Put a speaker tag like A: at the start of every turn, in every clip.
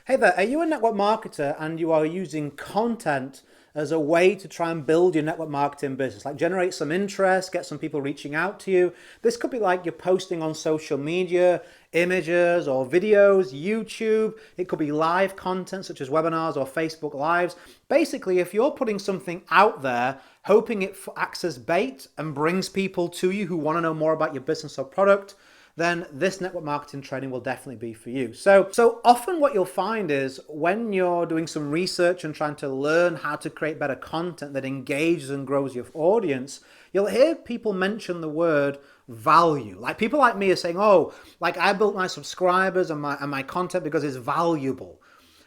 A: Hey there, are you a network marketer and you are using content as a way to try and build your network marketing business? Like generate some interest, get some people reaching out to you. This could be like you're posting on social media, images or videos, YouTube. It could be live content such as webinars or Facebook Lives. Basically, if you're putting something out there, hoping it acts as bait and brings people to you who want to know more about your business or product, then this network marketing training will definitely be for you. So often what you'll find is when you're doing some research and trying to learn how to create better content that engages and grows your audience, you'll hear people mention the word value. Like people like me are saying, oh, like I built my subscribers and my content because it's valuable.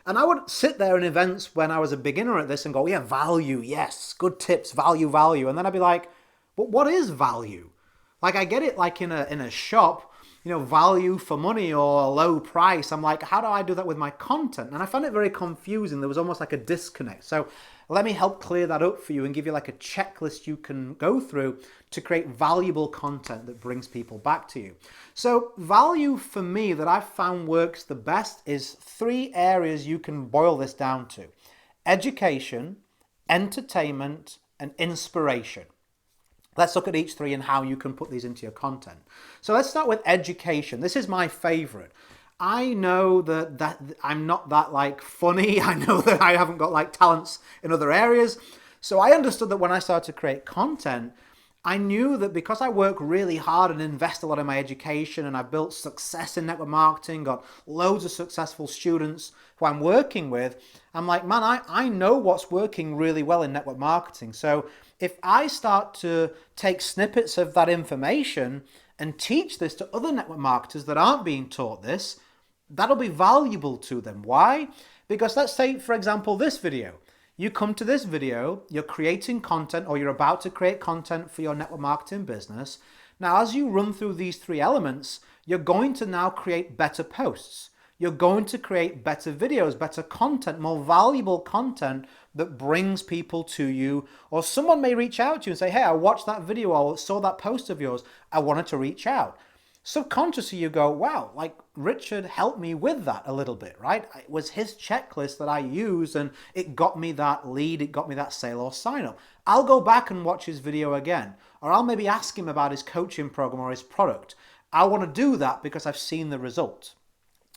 A: And I would sit there in events when I was a beginner at this and go, yeah, value, yes, good tips, value, value. And then I'd be like, but what is value? Like I get it like in a shop, value for money or low price. I'm like, how do I do that with my content? And I found it very confusing. There was almost like a disconnect. So let me help clear that up for you and give you like a checklist you can go through to create valuable content that brings people back to you. So value for me that I've found works the best is 3 areas you can boil this down to: education, entertainment, and inspiration. Let's look at each 3 and how you can put these into your content. So let's start with education. This is my favorite. I know that I'm not that like funny. I know that I haven't got like talents in other areas. So I understood that when I started to create content, I knew that because I work really hard and invest a lot in my education and I've built success in network marketing, got loads of successful students who I'm working with, I'm like, man, I know what's working really well in network marketing. So if I start to take snippets of that information and teach this to other network marketers that aren't being taught this, that'll be valuable to them. Why? Because let's say, for example, this video. You come to this video, you're creating content or you're about to create content for your network marketing business. Now, as you run through these 3 elements, you're going to now create better posts. You're going to create better videos, better content, more valuable content that brings people to you. Or someone may reach out to you and say, hey, I watched that video or saw that post of yours. I wanted to reach out. Subconsciously you go, wow, like Richard helped me with that a little bit, right? It was his checklist that I used and it got me that lead, it got me that sale or sign up. I'll go back and watch his video again, or I'll maybe ask him about his coaching program or his product. I want to do that because I've seen the result.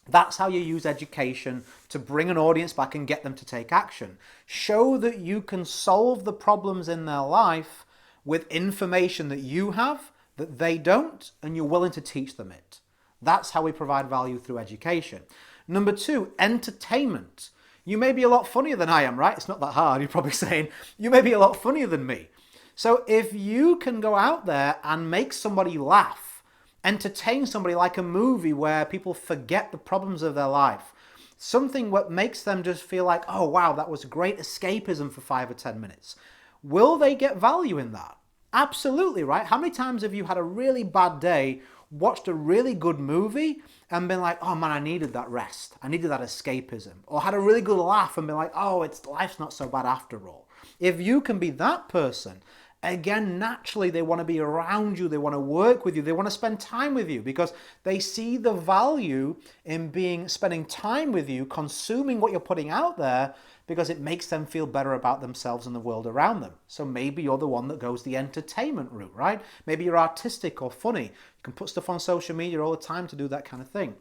A: That's how you use education to bring an audience back and get them to take action. Show that you can solve the problems in their life with information that you have that they don't, and you're willing to teach them it. That's how we provide value through education. Number 2, entertainment. You may be a lot funnier than I am, right? It's not that hard. You're probably saying, you may be a lot funnier than me. So if you can go out there and make somebody laugh, entertain somebody like a movie where people forget the problems of their life, something what makes them just feel like, oh wow, that was great escapism for 5 or 10 minutes. Will they get value in that? Absolutely, right? How many times have you had a really bad day, watched a really good movie and been like, oh man, I needed that rest. I needed that escapism. Or had a really good laugh and been like, oh, life's not so bad after all. If you can be that person, again, naturally they want to be around you, they want to work with you, they want to spend time with you because they see the value in spending time with you, consuming what you're putting out there, because it makes them feel better about themselves and the world around them. So maybe you're the one that goes the entertainment route, right? Maybe you're artistic or funny. You can put stuff on social media all the time to do that kind of thing.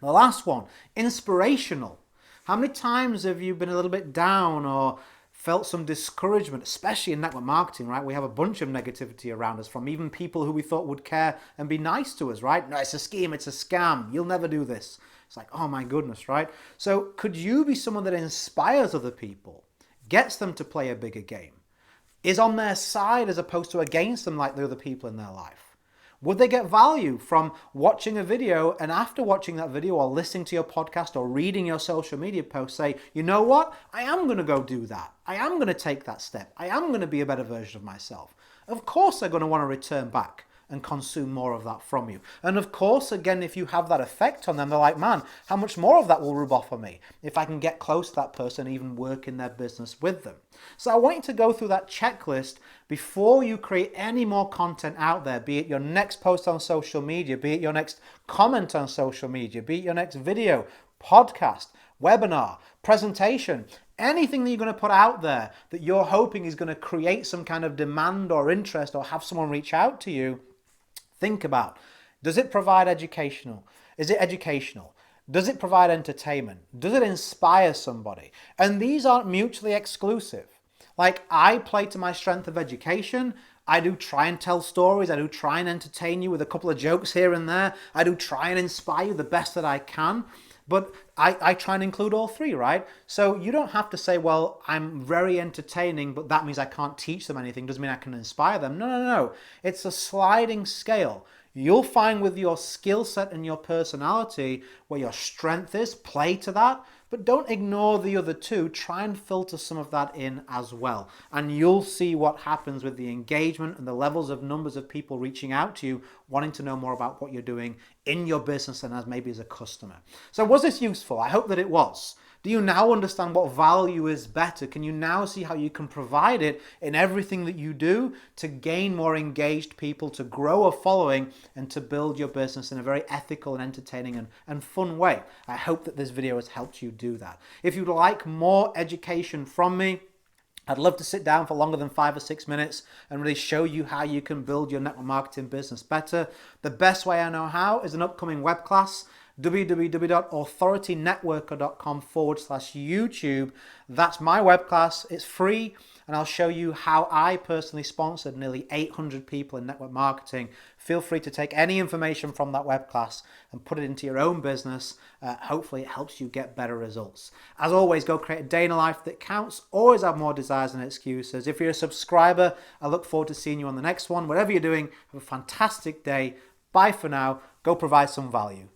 A: The last one, inspirational. How many times have you been a little bit down or felt some discouragement, especially in network marketing, right? We have a bunch of negativity around us from even people who we thought would care and be nice to us, right? No, it's a scheme, it's a scam. You'll never do this. It's like, oh my goodness, right? So could you be someone that inspires other people, gets them to play a bigger game, is on their side as opposed to against them like the other people in their life? Would they get value from watching a video and after watching that video or listening to your podcast or reading your social media post say, you know what? I am going to go do that. I am going to take that step. I am going to be a better version of myself. Of course they're going to want to return back and consume more of that from you. And of course, again, if you have that effect on them, they're like, man, how much more of that will rub off on me if I can get close to that person and even work in their business with them. So I want you to go through that checklist before you create any more content out there, be it your next post on social media, be it your next comment on social media, be it your next video, podcast, webinar, presentation, anything that you're going to put out there that you're hoping is going to create some kind of demand or interest or have someone reach out to you, think about, does it provide educational? Is it educational? Does it provide entertainment? Does it inspire somebody? And these aren't mutually exclusive. Like, I play to my strength of education. I do try and tell stories. I do try and entertain you with a couple of jokes here and there. I do try and inspire you the best that I can. But I try and include all three, right? So you don't have to say, well, I'm very entertaining, but that means I can't teach them anything. Doesn't mean I can inspire them. No, no, no. It's a sliding scale. You'll find with your skill set and your personality where your strength is, play to that, but don't ignore the other two. Try and filter some of that in as well. And you'll see what happens with the engagement and the levels of numbers of people reaching out to you, wanting to know more about what you're doing in your business and as maybe as a customer. So was this useful? I hope that it was. Do you now understand what value is better? Can you now see how you can provide it in everything that you do to gain more engaged people, to grow a following, and to build your business in a very ethical and entertaining and fun way? I hope that this video has helped you do that. If you'd like more education from me, I'd love to sit down for longer than 5 or 6 minutes and really show you how you can build your network marketing business better. The best way I know how is an upcoming web class, www.authoritynetworker.com/YouTube. That's my web class. It's free, and I'll show you how I personally sponsored nearly 800 people in network marketing. Feel free to take any information from that web class and put it into your own business. Hopefully it helps you get better results. As always, go create a day in a life that counts. Always have more desires than excuses. If you're a subscriber, I look forward to seeing you on the next one. Whatever you're doing, have a fantastic day. Bye for now. Go provide some value.